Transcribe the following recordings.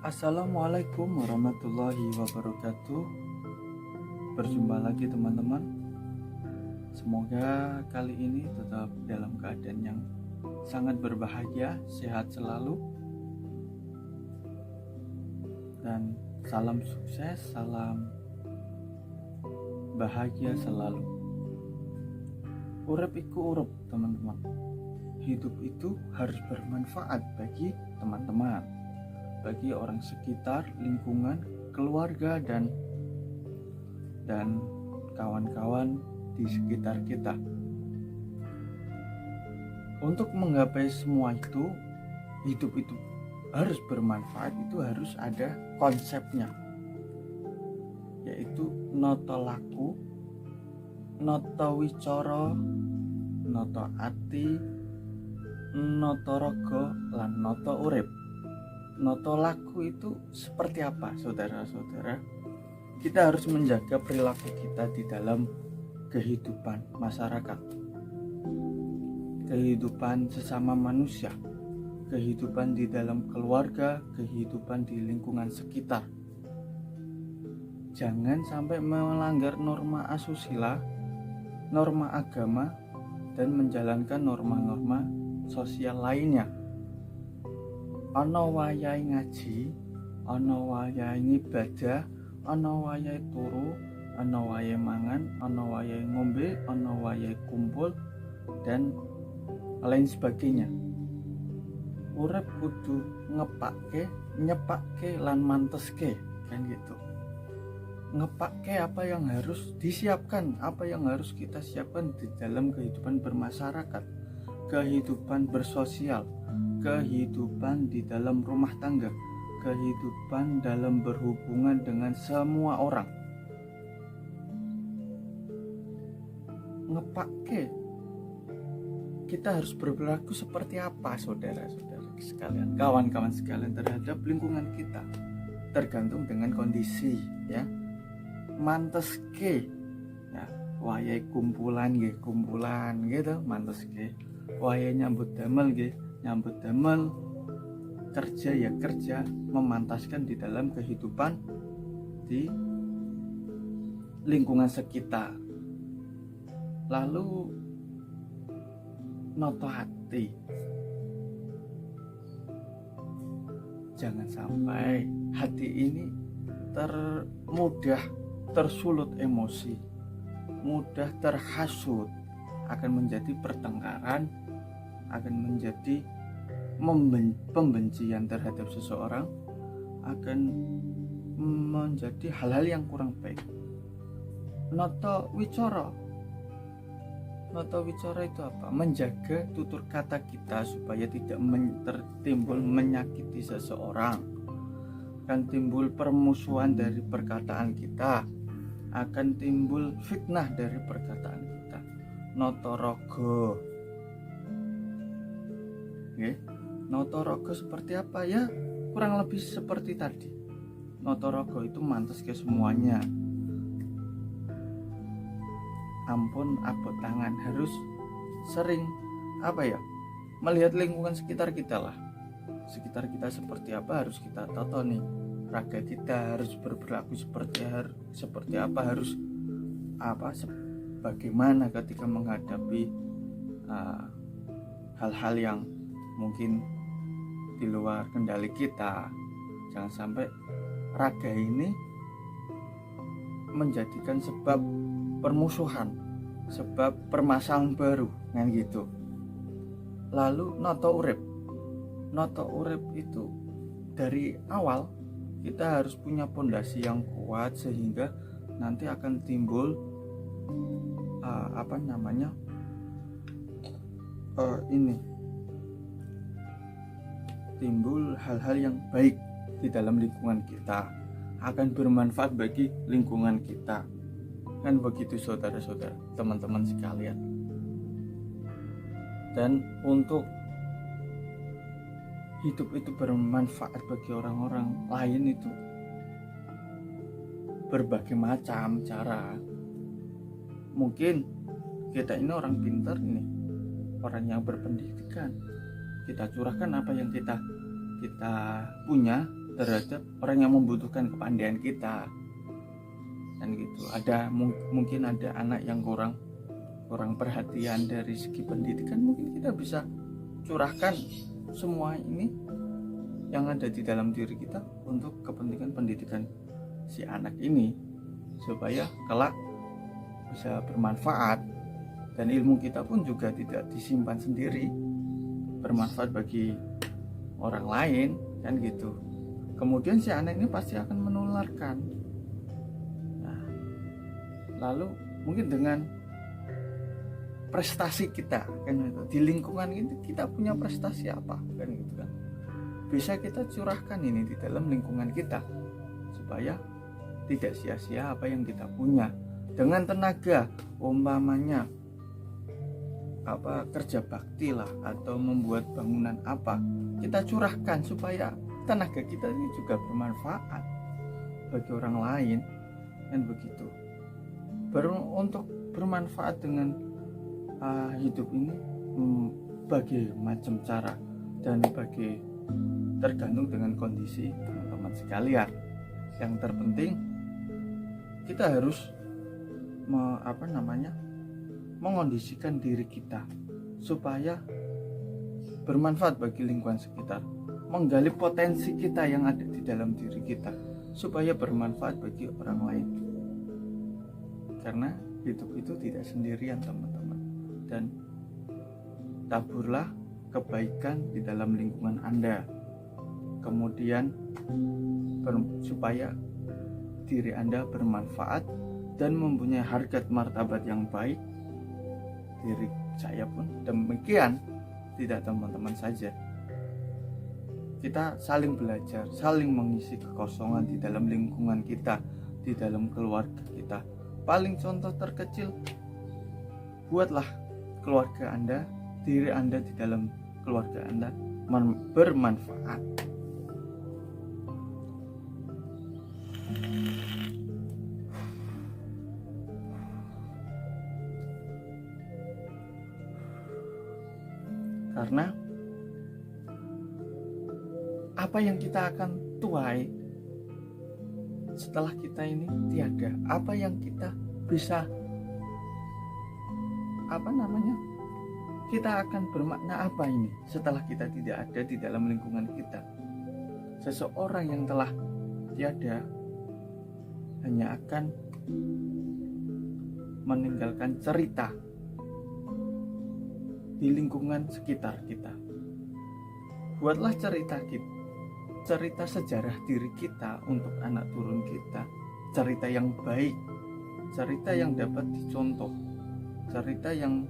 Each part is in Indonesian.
Assalamualaikum warahmatullahi wabarakatuh. Berjumpa lagi teman-teman. Semoga kali ini tetap dalam keadaan yang sangat berbahagia, sehat selalu. Dan salam sukses, salam bahagia selalu. Urip iku urup teman-teman. Hidup itu harus bermanfaat bagi teman-teman, bagi orang sekitar, lingkungan, keluarga, dan kawan-kawan di sekitar kita. Untuk menggapai semua itu, hidup itu harus bermanfaat, itu harus ada konsepnya, yaitu noto laku, noto wicara, noto ati, noto rogo, lan noto urip. Noto laku itu seperti apa, saudara-saudara? Kita harus menjaga perilaku kita di dalam kehidupan masyarakat, kehidupan sesama manusia, kehidupan di dalam keluarga, kehidupan di lingkungan sekitar. Jangan sampai melanggar norma asusila, norma agama, dan menjalankan norma-norma sosial lainnya. Ana wayahe ngaji, ana wayahe ibadah, ana wayahe turu, ana wayahe mangan, ana wayahe ngombe, ana wayahe kumpul, dan lain sebagainya. Urip kudu ngepakke, nyepakke, lan manteske, kan gitu. Ngepakke apa yang harus disiapkan, apa yang harus kita siapkan di dalam kehidupan bermasyarakat, kehidupan bersosial, kehidupan di dalam rumah tangga, kehidupan dalam berhubungan dengan semua orang. Ngepakke, kita harus berperilaku seperti apa, saudara-saudara sekalian, kawan-kawan sekalian, terhadap lingkungan kita, tergantung dengan kondisi, ya. Manteske, ya, wayahe kumpulan gitu, manteske. Wayahe nyambut damel nggih, nyambut damel. Kerja ya kerja, memantaskan di dalam kehidupan di lingkungan sekitar. Lalu noto hati, jangan sampai hati ini mudah tersulut emosi, mudah terhasut, akan menjadi pertengkaran, akan menjadi pembencian terhadap seseorang, akan menjadi hal-hal yang kurang baik. Noto wicara itu apa? Menjaga tutur kata kita supaya tidak timbul menyakiti seseorang, akan timbul permusuhan dari perkataan kita, akan timbul fitnah dari perkataan kita. Noto rogo, okay. Noto rogo seperti apa ya? Kurang lebih seperti tadi. Noto rogo itu mantas ke semuanya. Ampun abot tangan, harus sering melihat lingkungan sekitar kita lah. Sekitar kita seperti apa harus kita tonton nih. Raga kita harus berperilaku seperti apa, harus bagaimana ketika menghadapi hal-hal yang mungkin di luar kendali kita. Jangan sampai raga ini menjadikan sebab permusuhan, sebab permasalahan baru, kan gitu. Lalu noto urip itu dari awal kita harus punya pondasi yang kuat, sehingga nanti akan timbul timbul hal-hal yang baik di dalam lingkungan kita, akan bermanfaat bagi lingkungan kita, kan begitu, saudara-saudara, teman-teman sekalian. Dan untuk hidup itu bermanfaat bagi orang-orang lain itu berbagai macam cara. Mungkin kita ini orang pintar nih, orang yang berpendidikan, kita curahkan apa yang kita punya terhadap orang yang membutuhkan kepandaian kita, kan gitu. Mungkin ada anak yang kurang perhatian dari segi pendidikan, mungkin kita bisa curahkan semua ini yang ada di dalam diri kita untuk kepentingan pendidikan si anak ini, supaya kelak bisa bermanfaat, dan ilmu kita pun juga tidak disimpan sendiri, bermanfaat bagi orang lain, kan gitu. Kemudian si anak ini pasti akan menularkan. Nah, lalu mungkin dengan prestasi kita, kan gitu, di lingkungan ini kita punya prestasi apa, kan gitu kan, bisa kita curahkan ini di dalam lingkungan kita supaya tidak sia-sia apa yang kita punya. Dengan tenaga, umpamanya kerja bakti lah, atau membuat bangunan apa, kita curahkan supaya tenaga kita ini juga bermanfaat bagi orang lain, kan begitu. Untuk bermanfaat dengan hidup ini bagi macam cara, dan tergantung dengan kondisi teman-teman sekalian. Yang terpenting kita harus mengondisikan diri kita supaya bermanfaat bagi lingkungan sekitar, menggali potensi kita yang ada di dalam diri kita supaya bermanfaat bagi orang lain. Karena hidup itu tidak sendirian, teman-teman, dan taburlah kebaikan di dalam lingkungan Anda, kemudian supaya diri Anda bermanfaat dan mempunyai harkat martabat yang baik. Diri saya pun demikian, tidak teman-teman saja. Kita saling belajar, saling mengisi kekosongan di dalam lingkungan kita, di dalam keluarga kita. Paling contoh terkecil, buatlah keluarga Anda, diri Anda di dalam keluarga Anda bermanfaat. Karena apa yang kita akan tuai setelah kita ini tiada, apa yang kita bisa kita akan bermakna apa ini setelah kita tidak ada di dalam lingkungan kita. Seseorang yang telah tiada hanya akan meninggalkan cerita di lingkungan sekitar kita. Buatlah cerita sejarah diri kita untuk anak turun kita, cerita yang baik, cerita yang dapat dicontoh, cerita yang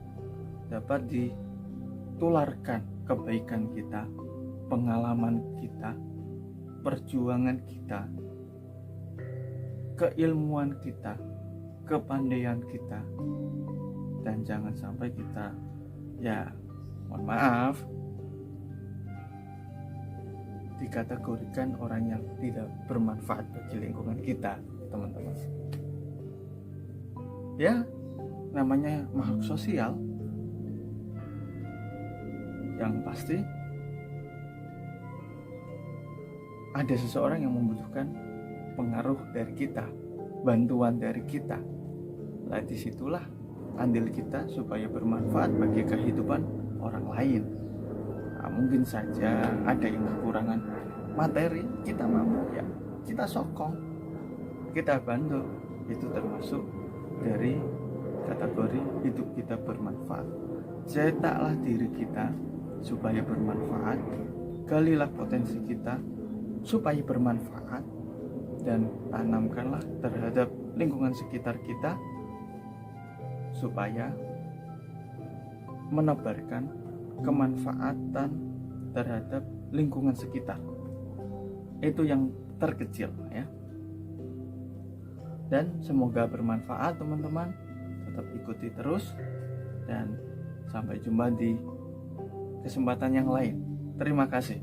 dapat ditularkan kebaikan kita, pengalaman kita, perjuangan kita, keilmuan kita, kepandaian kita. Dan jangan sampai kita, mohon maaf, dikategorikan orang yang tidak bermanfaat bagi lingkungan kita, teman-teman. Ya, namanya makhluk sosial. Yang pasti ada seseorang yang membutuhkan pengaruh dari kita, bantuan dari kita. Nah, disitulah andil kita supaya bermanfaat bagi kehidupan orang lain. Nah, mungkin saja ada yang kekurangan materi, kita mampu, kita sokong, kita bantu. Itu termasuk dari kategori hidup kita bermanfaat. Cetaklah diri kita supaya bermanfaat, galilah potensi kita supaya bermanfaat, dan tanamkanlah terhadap lingkungan sekitar kita supaya menebarkan kemanfaatan terhadap lingkungan sekitar. Itu yang terkecil, ya. Dan semoga bermanfaat, teman-teman. Tetap ikuti terus, dan sampai jumpa di kesempatan yang lain. Terima kasih.